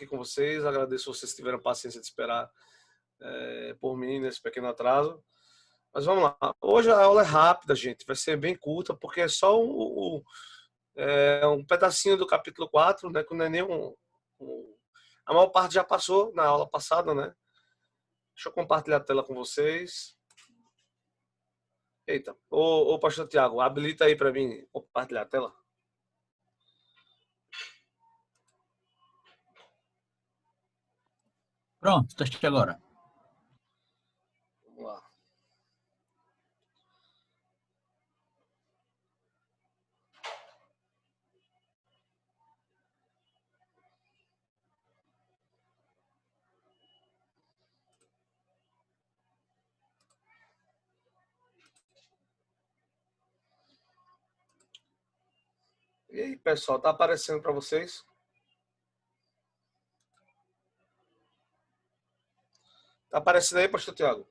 aqui com vocês. Agradeço vocês que tiveram paciência de esperar por mim nesse pequeno atraso. Mas vamos lá. Hoje a aula é rápida, gente. Vai ser bem curta, porque é só um pedacinho do capítulo 4, né? Que não é nem a maior parte já passou na aula passada, né? Deixa eu compartilhar a tela com vocês. Eita. Ô pastor Tiago, habilita aí para mim compartilhar a tela. Pronto, teste agora. Vamos lá. E aí, pessoal, tá aparecendo para vocês? Tá aparecendo aí, pastor Tiago?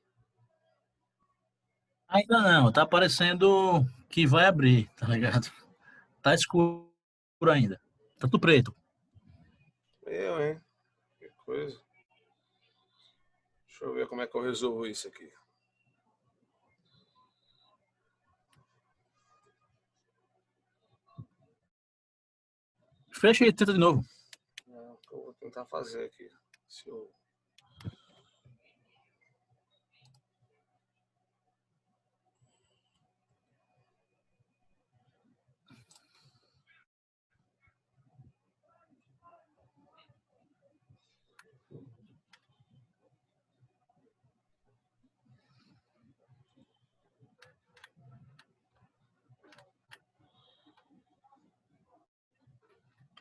Ainda não, tá parecendo que vai abrir, tá ligado? Tá escuro ainda. Tá tudo preto. Hein? Que coisa. Deixa eu ver como é que eu resolvo isso aqui. Fecha e tenta de novo. Eu vou tentar fazer aqui. Se eu...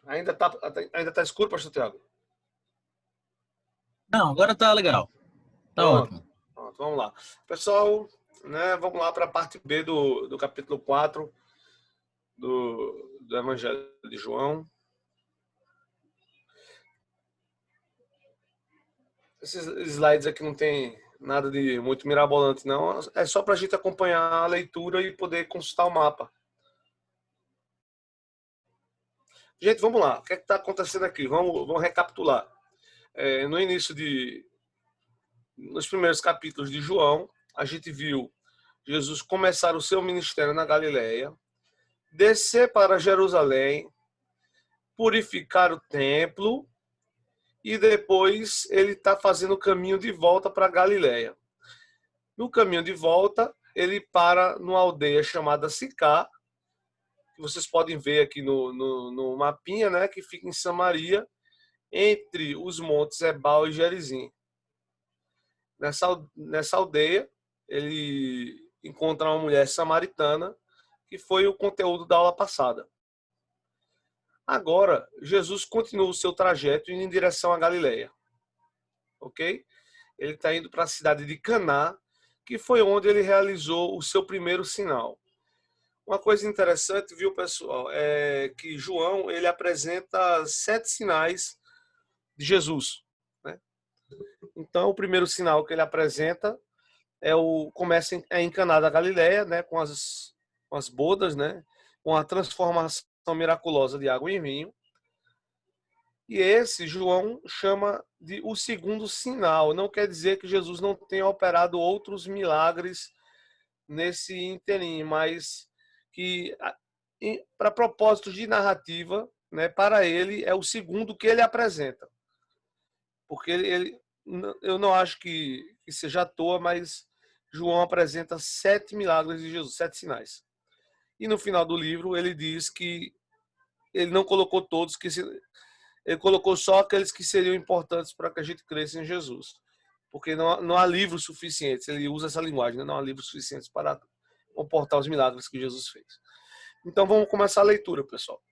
Ainda tá escuro, pastor Tiago? Não, agora tá legal. Tá Pronto. ótimo. Pronto, vamos lá. Pessoal, né, vamos lá para a parte B do capítulo 4 do Evangelho de João. Esses slides aqui não tem nada de muito mirabolante, não. É só para a gente acompanhar a leitura e poder consultar o mapa. Gente, vamos lá. O que é que está acontecendo aqui? Vamos recapitular. No início nos primeiros capítulos de João, a gente viu Jesus começar o seu ministério na Galileia, descer para Jerusalém, purificar o templo e depois ele está fazendo o caminho de volta para Galileia. No caminho de volta, ele para numa aldeia chamada Sicá, que vocês podem ver aqui no mapinha, né, que fica em Samaria, entre os montes Ebal e Gerizim. Nessa aldeia, ele encontra uma mulher samaritana, que foi o conteúdo da aula passada. Agora, Jesus continua o seu trajeto indo em direção à Galileia. Ok? Ele está indo para a cidade de Caná, que foi onde ele realizou o seu primeiro sinal. Uma coisa interessante, viu, pessoal, é que João ele apresenta 7 sinais de Jesus, né? Então, o primeiro sinal que ele apresenta começa em Caná da Galileia, né, com as bodas, né, com a transformação miraculosa de água em vinho. E esse João chama de o segundo sinal. Não quer dizer que Jesus não tenha operado outros milagres nesse ínterim, mas que para propósitos de narrativa, né, para ele é o segundo que ele apresenta. Porque eu não acho que seja à toa, mas João apresenta 7 milagres de Jesus, 7 sinais. E no final do livro ele diz que ele não colocou todos, ele colocou só aqueles que seriam importantes para que a gente cresça em Jesus. Porque não há livros suficientes, ele usa essa linguagem, né? Não há livros suficientes para comportar os milagres que Jesus fez. Então vamos começar a leitura, pessoal.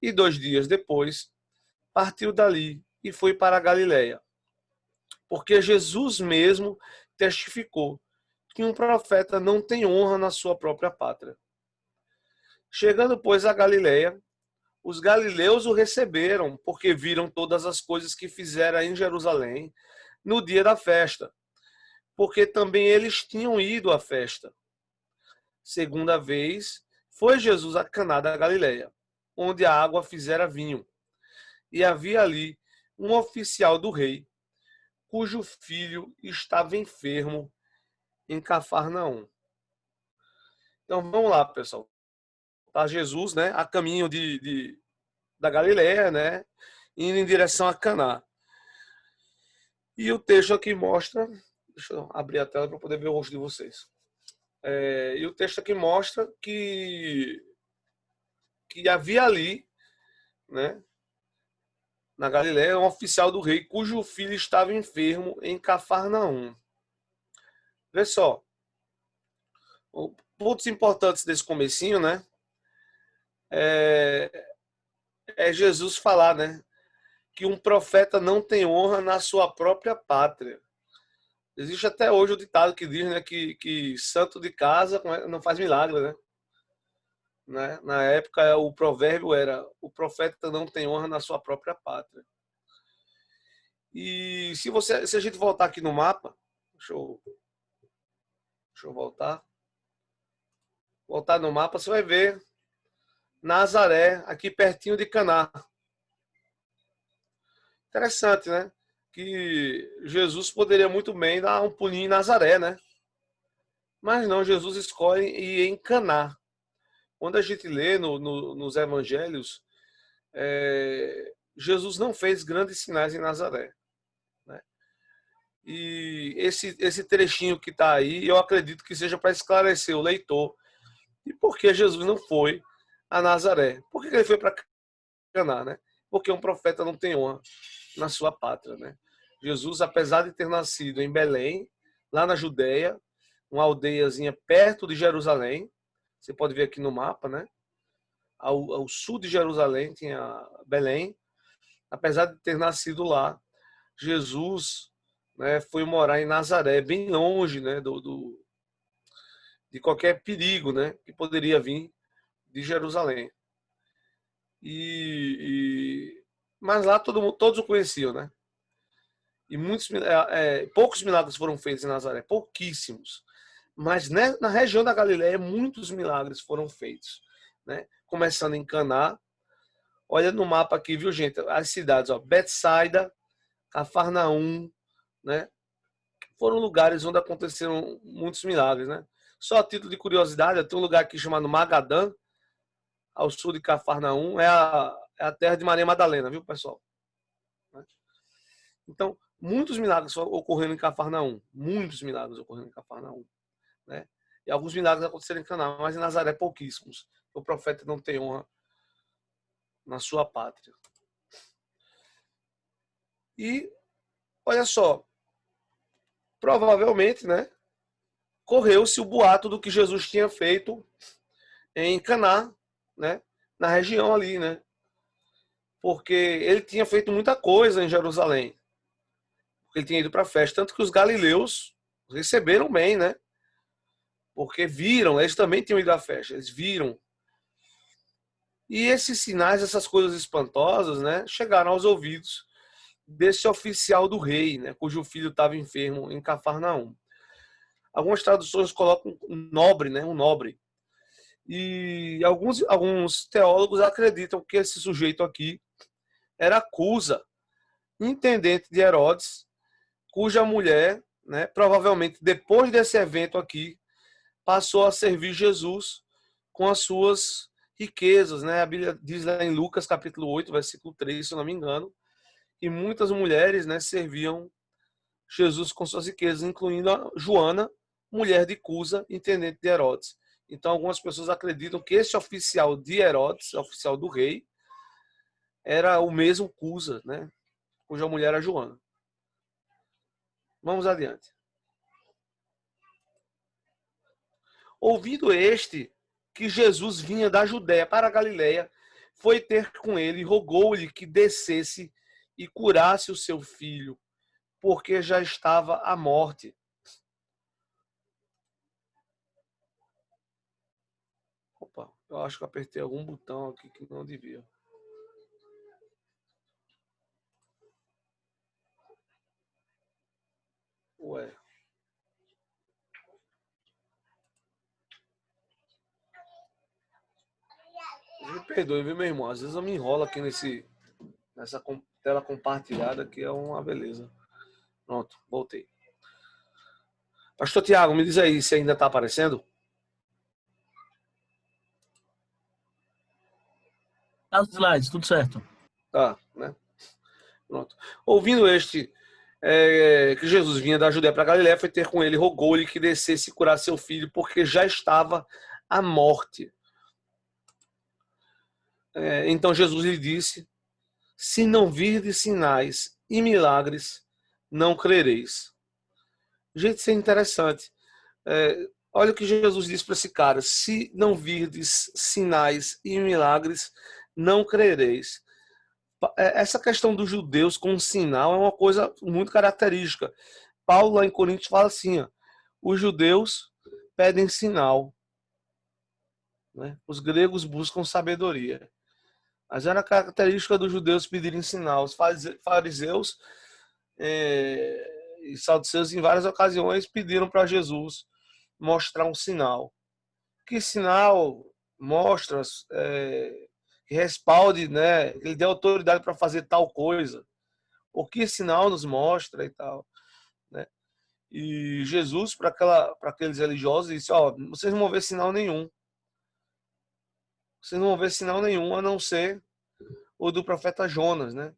E 2 dias depois, partiu dali e foi para a Galileia. Porque Jesus mesmo testificou que um profeta não tem honra na sua própria pátria. Chegando, pois, a Galileia, os galileus o receberam, porque viram todas as coisas que fizera em Jerusalém no dia da festa, porque também eles tinham ido à festa. Segunda vez, foi Jesus a Caná da Galileia, onde a água fizera vinho. e havia ali um oficial do rei, cujo filho estava enfermo em Cafarnaum. Então vamos lá, pessoal. Tá Jesus, né, a caminho da Galileia, né, indo em direção a Caná. E o texto aqui mostra, deixa eu abrir a tela para poder ver o rosto de vocês. E o texto aqui mostra que havia ali, né, na Galileia, um oficial do rei cujo filho estava enfermo em Cafarnaum. Vê só, pontos importantes desse comecinho, né, é, é Jesus falar, né, que um profeta não tem honra na sua própria pátria. Existe até hoje o ditado que diz, né, que santo de casa não faz milagre, né? Na época o provérbio era: o profeta não tem honra na sua própria pátria. E se a gente voltar aqui no mapa, deixa eu voltar no mapa, você vai ver Nazaré aqui pertinho de Caná. Interessante, né? Que Jesus poderia muito bem dar um pulinho em Nazaré, né? Mas não, Jesus escolhe ir em Caná. Quando a gente lê nos evangelhos, Jesus não fez grandes sinais em Nazaré, né? E esse trechinho que está aí, eu acredito que seja para esclarecer o leitor e por que Jesus não foi a Nazaré. Por que ele foi para Caná, né? Porque um profeta não tem honra na sua pátria, né? Jesus, apesar de ter nascido em Belém, lá na Judéia, uma aldeiazinha perto de Jerusalém, você pode ver aqui no mapa, né? Ao sul de Jerusalém tinha Belém. Apesar de ter nascido lá, Jesus, né, foi morar em Nazaré, bem longe, né, de qualquer perigo, né, que poderia vir de Jerusalém. Mas lá todos o conheciam, né? E poucos milagres foram feitos em Nazaré, pouquíssimos. Mas, né, na região da Galiléia, muitos milagres foram feitos, né? Começando em Caná. Olha no mapa aqui, viu, gente? As cidades, ó, Betsaida, Cafarnaum, né? Foram lugares onde aconteceram muitos milagres, né? Só a título de curiosidade, tem um lugar aqui chamado Magadã, ao sul de Cafarnaum, é a terra de Maria Madalena, viu, pessoal? Então, muitos milagres ocorreram em Cafarnaum, muitos milagres ocorreram em Cafarnaum, né? E alguns milagres aconteceram em Caná, mas em Nazaré pouquíssimos. O profeta não tem honra na sua pátria. E olha só, provavelmente, né, correu-se o boato do que Jesus tinha feito em Caná, né, na região ali, né? Porque ele tinha feito muita coisa em Jerusalém. Ele tinha ido para a festa, tanto que os galileus receberam bem, né? Porque viram, eles também tinham ido à festa, eles viram. E esses sinais, essas coisas espantosas, né, chegaram aos ouvidos desse oficial do rei, né, cujo filho estava enfermo em Cafarnaum. Algumas traduções colocam um nobre, né, um nobre. E alguns teólogos acreditam que esse sujeito aqui era Cusa, intendente de Herodes, cuja mulher, né, provavelmente depois desse evento aqui, passou a servir Jesus com as suas riquezas, né? A Bíblia diz lá em Lucas capítulo 8, versículo 3, se eu não me engano, que muitas mulheres, né, serviam Jesus com suas riquezas, incluindo a Joana, mulher de Cusa, intendente de Herodes. Então, algumas pessoas acreditam que esse oficial de Herodes, oficial do rei, era o mesmo Cusa, né, cuja mulher era Joana. Vamos adiante. Ouvindo este que Jesus vinha da Judéia para a Galiléia, foi ter com ele e rogou-lhe que descesse e curasse o seu filho, porque já estava à morte. Opa, eu acho que eu apertei algum botão aqui que não devia. Ué. Me perdoe, viu, meu irmão? Às vezes eu me enrolo aqui Essa tela compartilhada aqui é uma beleza. Pronto, voltei. Pastor Tiago, me diz aí se ainda está aparecendo. Tá os slides, tudo certo. Tá, né? Pronto. Ouvindo que Jesus vinha da Judéia para Galiléia, foi ter com ele, rogou-lhe que descesse e curasse seu filho, porque já estava à morte. Então Jesus lhe disse: se não virdes sinais e milagres, não crereis. Gente, isso é interessante. Olha o que Jesus disse para esse cara: se não virdes sinais e milagres, não crereis. Essa questão dos judeus com sinal é uma coisa muito característica. Paulo, lá em Coríntios, fala assim: ó, os judeus pedem sinal, né? Os gregos buscam sabedoria. Mas era característica dos judeus pedirem sinal. Os fariseus e saduceus, em várias ocasiões, pediram para Jesus mostrar um sinal. Que sinal mostra, que respalde, né? Que ele dê autoridade para fazer tal coisa. O que sinal nos mostra e tal, né? E Jesus, para aqueles religiosos, disse: ó, vocês não vão ver sinal nenhum. Vocês não vão ver sinal nenhum, a não ser o do profeta Jonas, né?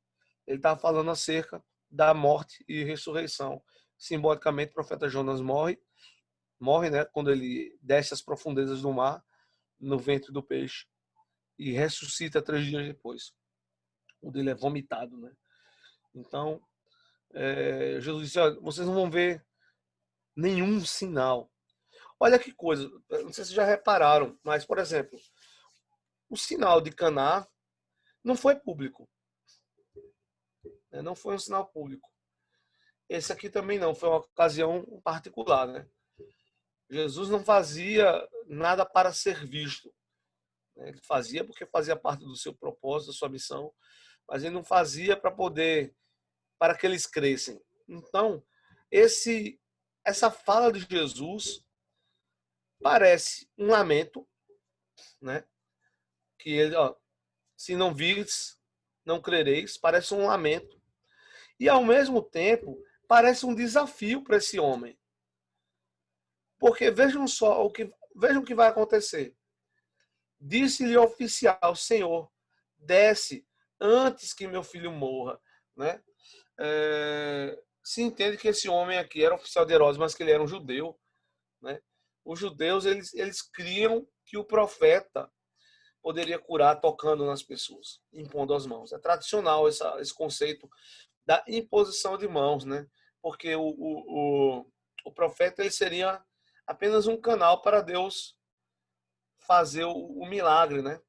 Ele estava falando acerca da morte e ressurreição. Simbolicamente, o profeta Jonas morre, né? Quando ele desce às profundezas do mar, no ventre do peixe, e ressuscita 3 dias depois, quando ele é vomitado, né? Então, Jesus disse: ó, vocês não vão ver nenhum sinal. Olha que coisa, não sei se já repararam, mas, por exemplo, o sinal de Caná não foi público. Né? Não foi um sinal público. Esse aqui também não, foi uma ocasião particular, né? Jesus não fazia nada para ser visto. Ele fazia porque fazia parte do seu propósito, da sua missão, mas ele não fazia para que eles crescem. Então, essa fala de Jesus parece um lamento, né? Que ele, ó, se não vires, não crereis, parece um lamento. E ao mesmo tempo, parece um desafio para esse homem. Porque vejam o que vai acontecer. Disse-lhe o oficial: Senhor, desce antes que meu filho morra, né? Se entende que esse homem aqui era oficial de Herodes, mas que ele era um judeu, né? Os judeus, eles criam que o profeta poderia curar tocando nas pessoas, impondo as mãos. É tradicional esse conceito da imposição de mãos, né? Porque o profeta, ele seria apenas um canal para Deus fazer o milagre, né?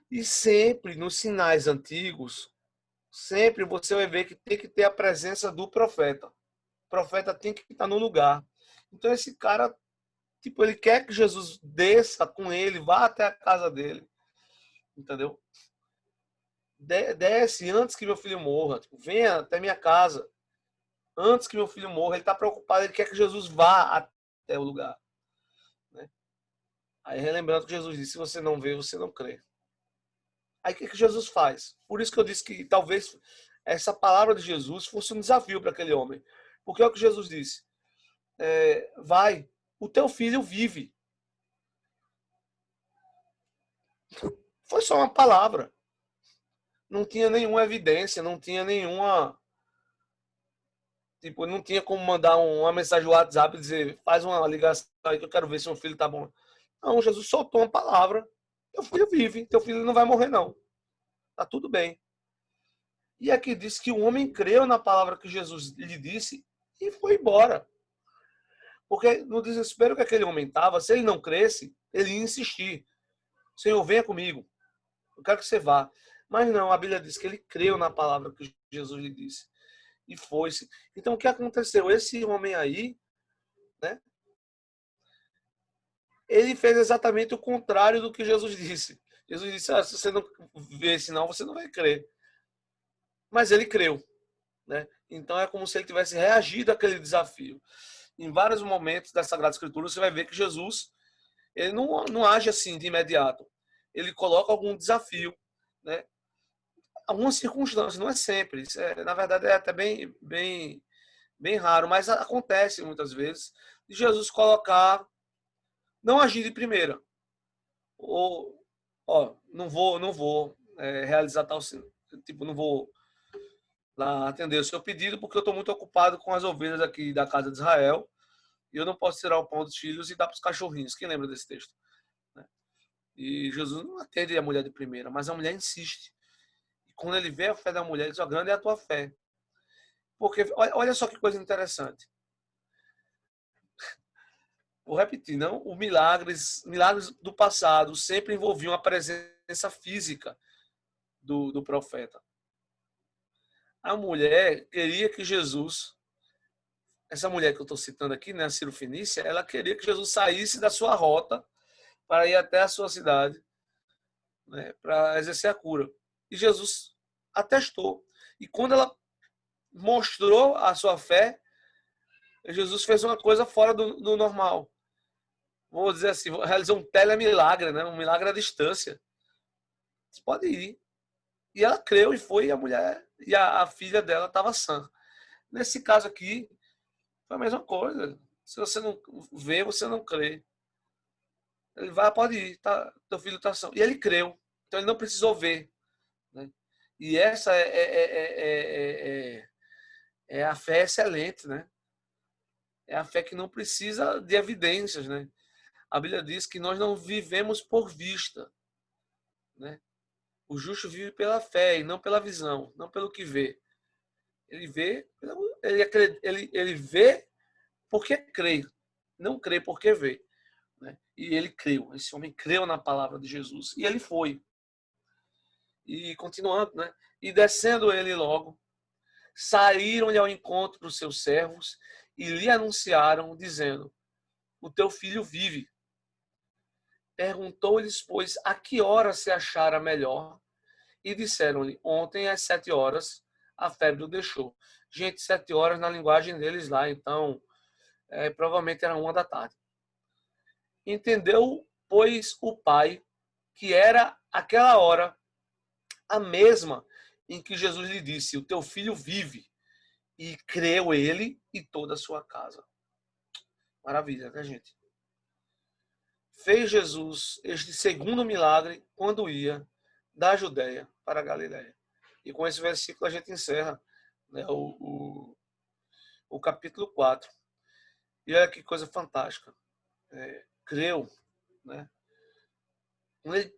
E sempre nos sinais antigos, sempre você vai ver que tem que ter a presença do profeta. O profeta tem que estar no lugar. Então esse cara, tipo, ele quer que Jesus desça com ele, vá até a casa dele, entendeu? Desce antes que meu filho morra, tipo, venha até minha casa antes que meu filho morra. Ele está preocupado, ele quer que Jesus vá até o lugar, né? Aí relembrando que Jesus disse: se você não vê, você não crê. Aí o que Jesus faz? Por isso que eu disse que talvez essa palavra de Jesus fosse um desafio para aquele homem. Porque é o que Jesus disse: vai, o teu filho vive. Foi só uma palavra. Não tinha nenhuma evidência, não tinha nenhuma. Tipo, não tinha como mandar uma mensagem no WhatsApp e dizer: faz uma ligação aí que eu quero ver se meu filho tá bom. Não, Jesus soltou uma palavra: teu filho vive, teu filho não vai morrer, não. Tá tudo bem. E aqui diz que o homem creu na palavra que Jesus lhe disse e foi embora. Porque no desespero que aquele homem estava, se ele não cresce, ele ia insistir: Senhor, venha comigo, eu quero que você vá. Mas não, a Bíblia diz que ele creu na palavra que Jesus lhe disse e foi-se. Então o que aconteceu? Esse homem aí, né? Ele fez exatamente o contrário do que Jesus disse. Jesus disse: se você não vê sinal, você não vai crer. Mas ele creu, né? Então é como se ele tivesse reagido àquele desafio. Em vários momentos da Sagrada Escritura, você vai ver que Jesus, ele não age assim de imediato. Ele coloca algum desafio, né? algumas circunstâncias, não é sempre. Isso na verdade, é até bem raro, mas acontece muitas vezes de Jesus colocar, não agir de primeira. Ou, ó, não vou realizar tal, tipo, não vou lá atender o seu pedido porque eu estou muito ocupado com as ovelhas aqui da casa de Israel e eu não posso tirar o pão dos filhos e dar para os cachorrinhos. Quem lembra desse texto? Né? E Jesus não atende a mulher de primeira, mas a mulher insiste. E quando ele vê a fé da mulher, ele diz: ó, grande é a tua fé. Porque, olha só que coisa interessante. Vou repetir, não? Os milagres do passado sempre envolviam a presença física do profeta. A mulher queria que Jesus, essa mulher que eu estou citando aqui, né, a Ciro Fenícia, ela queria que Jesus saísse da sua rota para ir até a sua cidade, né, para exercer a cura. E Jesus atestou. E quando ela mostrou a sua fé, Jesus fez uma coisa fora do normal. Vou dizer assim, realizou um telemilagre, né? Um milagre à distância. Você pode ir. E ela creu e foi, e a mulher e a filha dela estava sã. Nesse caso aqui, foi a mesma coisa. Se você não vê, você não crê. Ele vai, pode ir, tá, teu filho está sã. E ele creu. Então ele não precisou ver. Né? E essa é a fé excelente, né? É a fé que não precisa de evidências, né? A Bíblia diz que nós não vivemos por vista, né? O justo vive pela fé e não pela visão, não pelo que vê. Ele vê, ele vê porque crê, não crê porque vê. Né? E ele creu, esse homem creu na palavra de Jesus. E ele foi. E continuando, né? E descendo ele logo, saíram-lhe ao encontro dos seus servos e lhe anunciaram, dizendo: o teu filho vive. Perguntou-lhes, pois, a que hora se achara melhor, e disseram-lhe: ontem às 7 horas a febre o deixou. Gente, 7 horas na linguagem deles lá, então provavelmente era 1 da tarde. Entendeu, pois, o pai que era aquela hora a mesma em que Jesus lhe disse: o teu filho vive. E creu ele e toda a sua casa. Maravilha, né, gente? Fez Jesus este segundo milagre quando ia da Judéia para a Galiléia. E com esse versículo a gente encerra, né, o capítulo 4. E olha que coisa fantástica. Creu, né?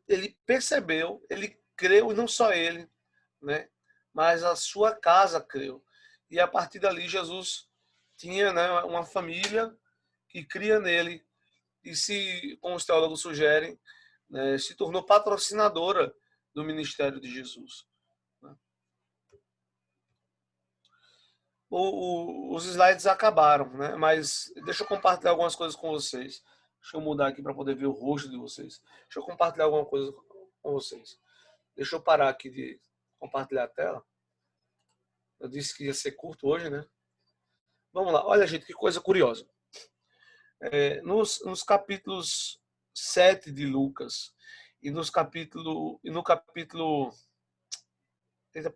Ele percebeu, ele creu, e não só ele, né, mas a sua casa creu. E a partir dali Jesus tinha, né, uma família que cria nele e, se, como os teólogos sugerem, né, se tornou patrocinadora do ministério de Jesus. Né? Os slides acabaram, né? Mas deixa eu compartilhar algumas coisas com vocês. Deixa eu mudar aqui para poder ver o rosto de vocês. Deixa eu compartilhar alguma coisa com vocês. Deixa eu parar aqui de compartilhar a tela. Eu disse que ia ser curto hoje, né? Vamos lá. Olha, gente, que coisa curiosa. Nos capítulos 7 de Lucas e no capítulo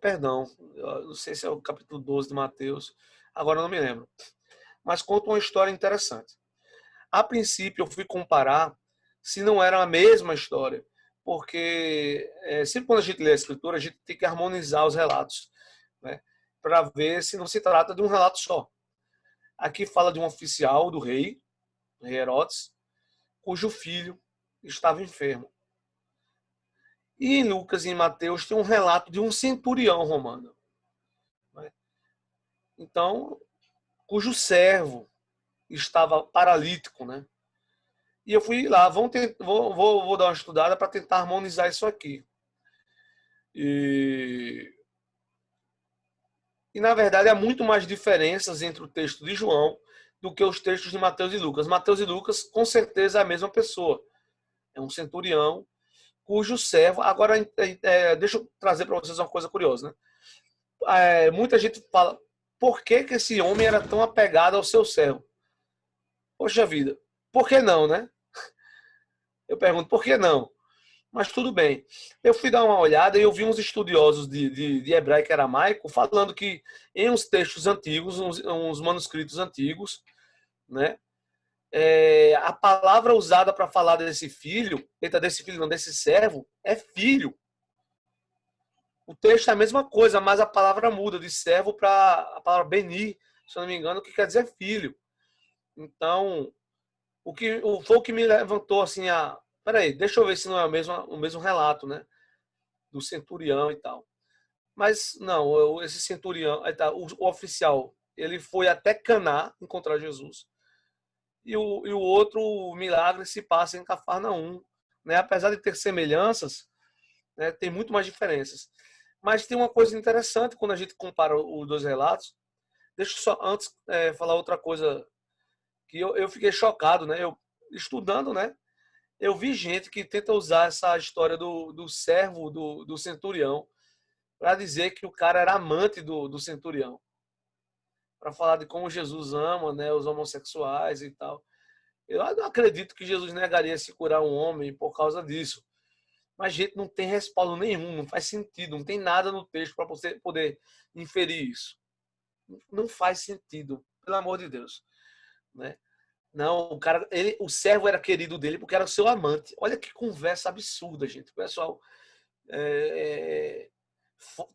perdão, não sei se é o capítulo 12 de Mateus, agora eu não me lembro, mas conta uma história interessante. A princípio eu fui comparar se não era a mesma história, porque sempre quando a gente lê a escritura a gente tem que harmonizar os relatos, né, para ver se não se trata de um relato só. Aqui fala de um oficial do rei Herodes, cujo filho estava enfermo. E em Lucas e em Mateus tem um relato de um centurião romano. Né? Então, cujo servo estava paralítico. Né? E eu fui lá, vou dar uma estudada para tentar harmonizar isso aqui. E, na verdade, há muito mais diferenças entre o texto de João do que os textos de Mateus e Lucas. Mateus e Lucas, com certeza, é a mesma pessoa. É um centurião cujo servo... Agora, deixa eu trazer para vocês uma coisa curiosa. Né? Muita gente fala, por que esse homem era tão apegado ao seu servo? Poxa vida, por que não, né? Eu pergunto, por que não? Mas tudo bem. Eu fui dar uma olhada e eu vi uns estudiosos de hebraico e aramaico falando que em uns textos antigos, uns manuscritos antigos, né, a palavra usada para falar desse filho, eita, desse filho não, desse servo, é filho. O texto é a mesma coisa, mas a palavra muda de servo para a palavra beni, se eu não me engano, que quer dizer filho. Então, foi o que me levantou assim peraí, deixa eu ver se não é o mesmo relato, né? Do centurião e tal. Mas não, esse centurião, o oficial, ele foi até Caná encontrar Jesus. E o outro milagre se passa em Cafarnaum, né? Apesar de ter semelhanças, né, tem muito mais diferenças. Mas tem uma coisa interessante quando a gente compara os dois relatos. Deixa eu só antes falar outra coisa que eu fiquei chocado, né? Eu estudando, né? Eu vi gente que tenta usar essa história do servo do centurião para dizer que o cara era amante do centurião, para falar de como Jesus ama, né, os homossexuais e tal. Eu não acredito que Jesus negaria se curar um homem por causa disso. Mas, gente, não tem respaldo nenhum, não faz sentido, não tem nada no texto para você poder inferir isso. Não faz sentido, pelo amor de Deus, né? Não, o servo era querido dele porque era o seu amante. Olha que conversa absurda, gente. O pessoal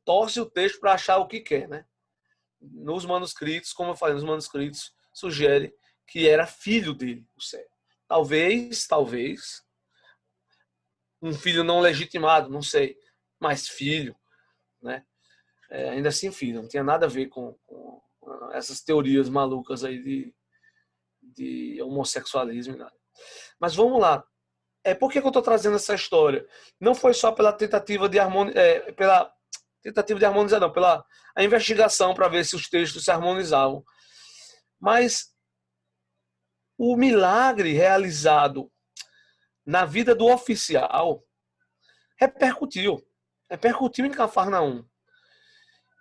torce o texto para achar o que quer, né? Nos manuscritos, como eu falei, nos manuscritos sugere que era filho dele, o servo. Talvez, um filho não legitimado, não sei, mas filho, né? Ainda assim, filho, não tinha nada a ver com essas teorias malucas aí de homossexualismo. Nada. Mas vamos lá. Por que eu estou trazendo essa história? Não foi só pela tentativa de harmonizar, não, pela a investigação para ver se os textos se harmonizavam. Mas o milagre realizado na vida do oficial repercutiu em Cafarnaum.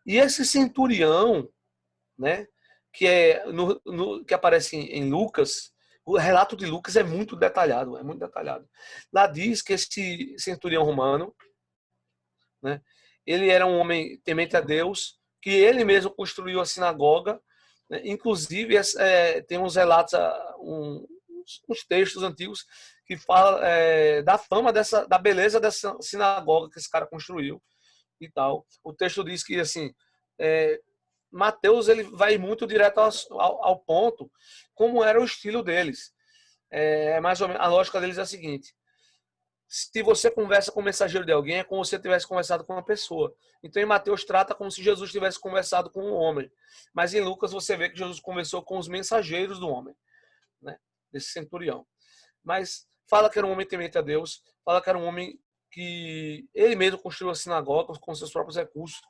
E esse centurião, né, que aparece em Lucas, o relato de Lucas é muito detalhado, é muito detalhado. Lá diz que esse centurião romano, né, ele era um homem temente a Deus, que ele mesmo construiu a sinagoga, né, inclusive tem uns relatos, uns textos antigos que falam da fama da beleza dessa sinagoga que esse cara construiu e tal. O texto diz que assim, Mateus ele vai muito direto ao ponto, como era o estilo deles. Mais ou menos, a lógica deles é a seguinte: se você conversa com o mensageiro de alguém, é como se você tivesse conversado com uma pessoa. Então, em Mateus trata como se Jesus tivesse conversado com um homem. Mas em Lucas você vê que Jesus conversou com os mensageiros do homem, né? Desse centurião. Mas fala que era um homem temente a Deus, fala que era um homem que ele mesmo construiu a sinagoga com seus próprios recursos,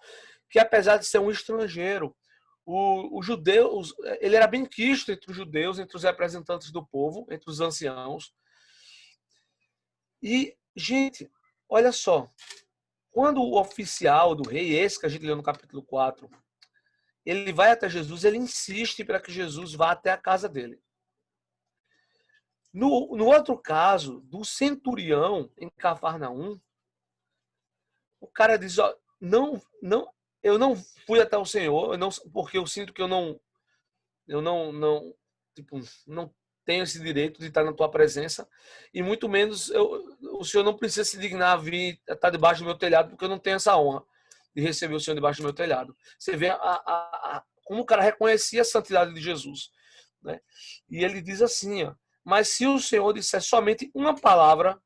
que apesar de ser um estrangeiro, o judeu, ele era bem quisto entre os judeus, entre os representantes do povo, entre os anciãos. E, gente, olha só, quando o oficial do rei, esse que a gente leu no capítulo 4, ele vai até Jesus, ele insiste para que Jesus vá até a casa dele. No outro caso, do centurião em Cafarnaum, o cara diz, ó, eu não fui até o Senhor, porque eu sinto que eu não tenho esse direito de estar na tua presença, e muito menos o Senhor não precisa se dignar a vir estar debaixo do meu telhado, porque eu não tenho essa honra de receber o Senhor debaixo do meu telhado. Você vê como o cara reconhecia a santidade de Jesus, né? E ele diz assim, ó, mas se o Senhor disser somente uma palavra,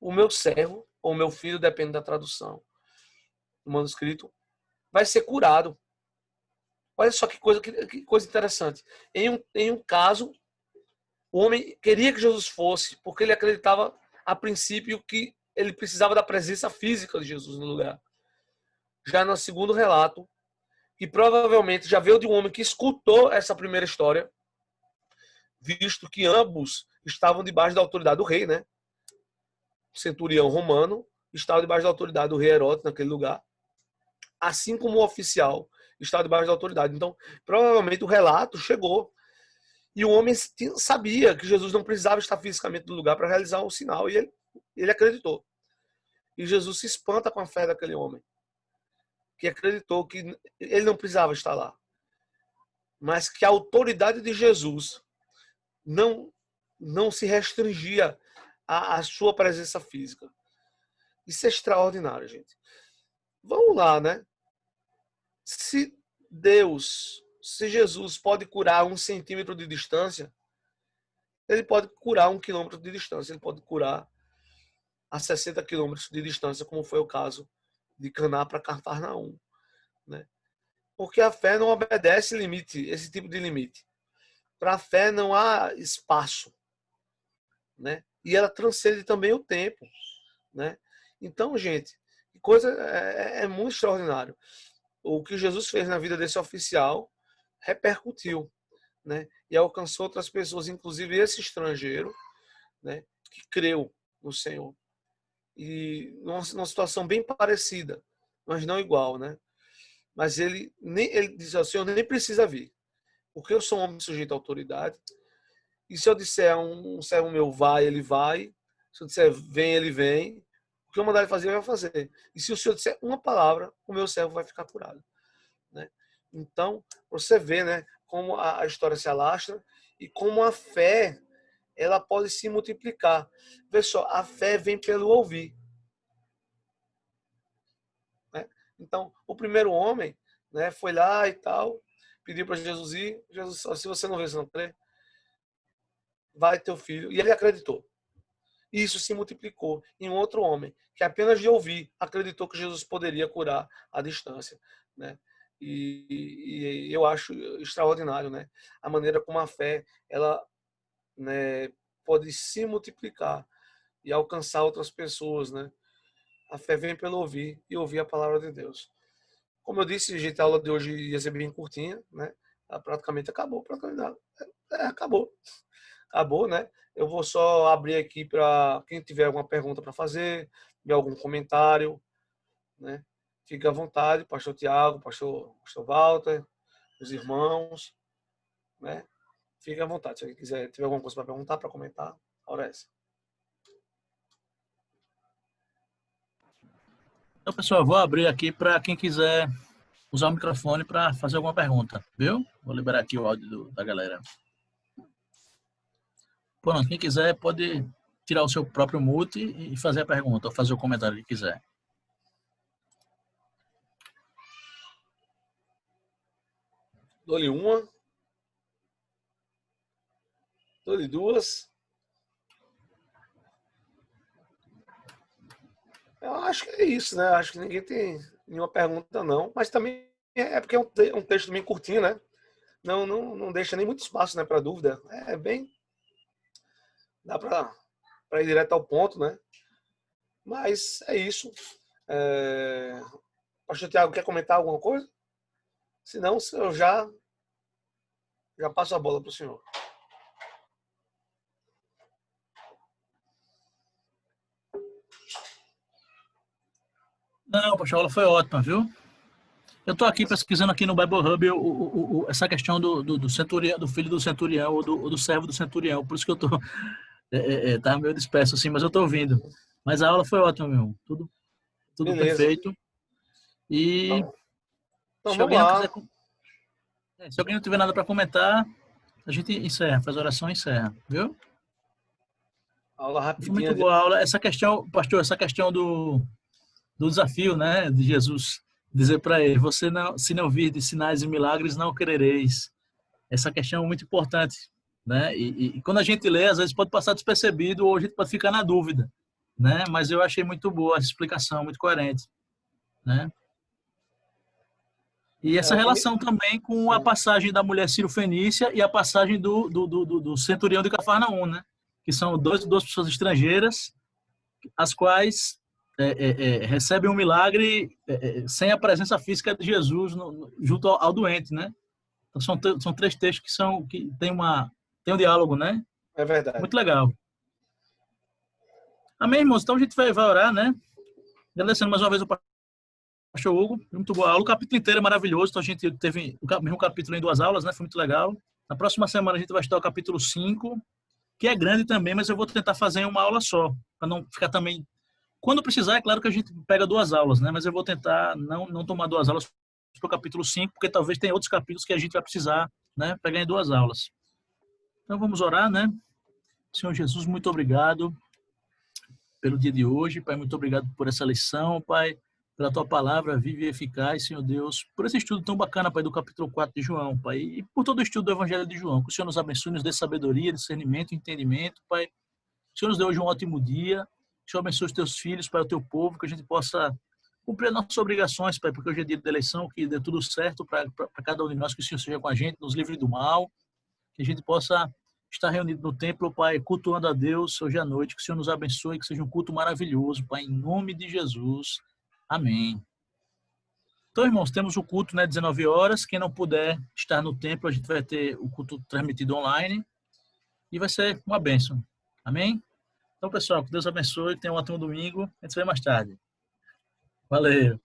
o meu servo, ou meu filho, depende da tradução do manuscrito, vai ser curado. Olha só que coisa interessante. Em um caso, o homem queria que Jesus fosse, porque ele acreditava, a princípio, que ele precisava da presença física de Jesus no lugar. Já no segundo relato, que provavelmente já veio de um homem que escutou essa primeira história, visto que ambos estavam debaixo da autoridade do rei, né? O centurião romano estava debaixo da autoridade do rei Herodes naquele lugar, assim como o oficial estava debaixo da autoridade. Então, provavelmente o relato chegou. E o homem sabia que Jesus não precisava estar fisicamente no lugar para realizar o sinal, e ele acreditou. E Jesus se espanta com a fé daquele homem, que acreditou que ele não precisava estar lá, mas que a autoridade de Jesus não se restringia à sua presença física. Isso é extraordinário, gente. Vamos lá, né? Se Jesus pode curar 1 centímetro de distância, ele pode curar 1 quilômetro de distância, ele pode curar a 60 quilômetros de distância, como foi o caso de Caná para Cafarnaum, né? Porque a fé não obedece limite, esse tipo de limite. Para a fé não há espaço, né? E ela transcende também o tempo, né? Então, gente, coisa é muito extraordinário. O que Jesus fez na vida desse oficial repercutiu, né? E alcançou outras pessoas, inclusive esse estrangeiro, né? Que creu no Senhor. E numa situação bem parecida, mas não igual, né? Mas ele disse ao Senhor, nem precisa vir, porque eu sou um homem sujeito à autoridade. E se eu disser a um servo meu, vai, ele vai. Se eu disser, vem, ele vem. O que eu mandar ele fazer, ele vai fazer. E se o Senhor disser uma palavra, o meu servo vai ficar curado, né? Então, você vê, né, como a história se alastra e como a fé ela pode se multiplicar. Vê só, a fé vem pelo ouvir, né? Então, o primeiro homem, né, foi lá e tal, pediu para Jesus ir. Jesus disse, se você não vê, você não crê, vai teu filho. E ele acreditou. E isso se multiplicou em um outro homem, que apenas de ouvir, acreditou que Jesus poderia curar à distância, né? E eu acho extraordinário, né? A maneira como a fé, ela, né, pode se multiplicar e alcançar outras pessoas, né? A fé vem pelo ouvir e ouvir a palavra de Deus. Como eu disse, gente, a aula de hoje ia ser bem curtinha, né? Ela praticamente acabou, acabou. Acabou, né? Eu vou só abrir aqui para quem tiver alguma pergunta para fazer, algum comentário, né? Fique à vontade, pastor Tiago, pastor Walter, os irmãos, né? Fique à vontade. Se alguém quiser, tiver alguma coisa para perguntar, para comentar, a hora é essa. Então, pessoal, eu vou abrir aqui para quem quiser usar o microfone para fazer alguma pergunta, viu? Vou liberar aqui o áudio da galera. Pronto, quem quiser pode tirar o seu próprio mute e fazer a pergunta, ou fazer o comentário que quiser. Dou-lhe uma. Dou-lhe duas. Eu acho que é isso, né? Acho que ninguém tem nenhuma pergunta, não. Mas também é porque é um texto bem curtinho, né? Não deixa nem muito espaço, né, para dúvida. É bem... Dá para ir direto ao ponto, né? Mas é isso. Pastor Tiago, quer comentar alguma coisa? Se não, eu já passo a bola para o senhor. Não, poxa, a aula foi ótima, viu? Eu estou aqui pesquisando aqui no Bible Hub essa questão do centurião, do filho do centurião ou do servo do centurião. Por isso que eu estou tá meio disperso assim, mas eu estou ouvindo. Mas a aula foi ótima, meu. Tudo Beleza. perfeito. E então se vamos alguém não lá. quiser, se alguém não tiver nada para comentar, a gente encerra, faz a oração e encerra, viu? Aula Foi rapidinha. muito boa a aula. Essa questão, pastor, essa questão do desafio, né, de Jesus dizer para ele: você não, se não vir de sinais e milagres, não crereis. Essa questão é muito importante, né? E quando a gente lê, às vezes pode passar despercebido ou a gente pode ficar na dúvida, né? Mas eu achei muito boa essa explicação, muito coerente, né? E essa relação também com a passagem da mulher Ciro-Fenícia e a passagem do centurião de Cafarnaum, né? Que são duas pessoas estrangeiras, as quais recebem um milagre sem a presença física de Jesus junto ao doente, né? Então, são três textos que tem um diálogo, né? É verdade. Muito legal. Amém, irmãos? Então a gente vai orar, né? Agradecendo mais uma vez o pastor Hugo. Muito boa aula. O capítulo inteiro é maravilhoso. Então a gente teve o mesmo capítulo em 2 aulas, né? Foi muito legal. Na próxima semana a gente vai estudar o capítulo 5, que é grande também, mas eu vou tentar fazer em uma aula só, para não ficar também... Quando precisar, é claro que a gente pega 2 aulas, né? Mas eu vou tentar não tomar 2 aulas para o capítulo 5, porque talvez tenha outros capítulos que a gente vai precisar, né, pegar em 2 aulas. Então vamos orar, né? Senhor Jesus, muito obrigado pelo dia de hoje, Pai, muito obrigado por essa lição, Pai, pela Tua palavra viva e eficaz, Senhor Deus, por esse estudo tão bacana, Pai, do capítulo 4 de João, Pai, e por todo o estudo do Evangelho de João, que o Senhor nos abençoe, nos dê sabedoria, discernimento, entendimento, Pai, o Senhor nos dê hoje um ótimo dia, o Senhor abençoe os Teus filhos, Pai, o Teu povo, que a gente possa cumprir as nossas obrigações, Pai, porque hoje é dia da eleição, que dê tudo certo para cada um de nós, que o Senhor seja com a gente, nos livre do mal, que a gente possa estar reunido no templo, Pai, cultuando a Deus hoje à noite, que o Senhor nos abençoe, que seja um culto maravilhoso, Pai, em nome de Jesus. Amém. Então, irmãos, temos o culto, né, 19 horas. Quem não puder estar no templo, a gente vai ter o culto transmitido online e vai ser uma bênção. Amém? Então, pessoal, que Deus abençoe, tenha um ótimo domingo. A gente se vê mais tarde. Valeu!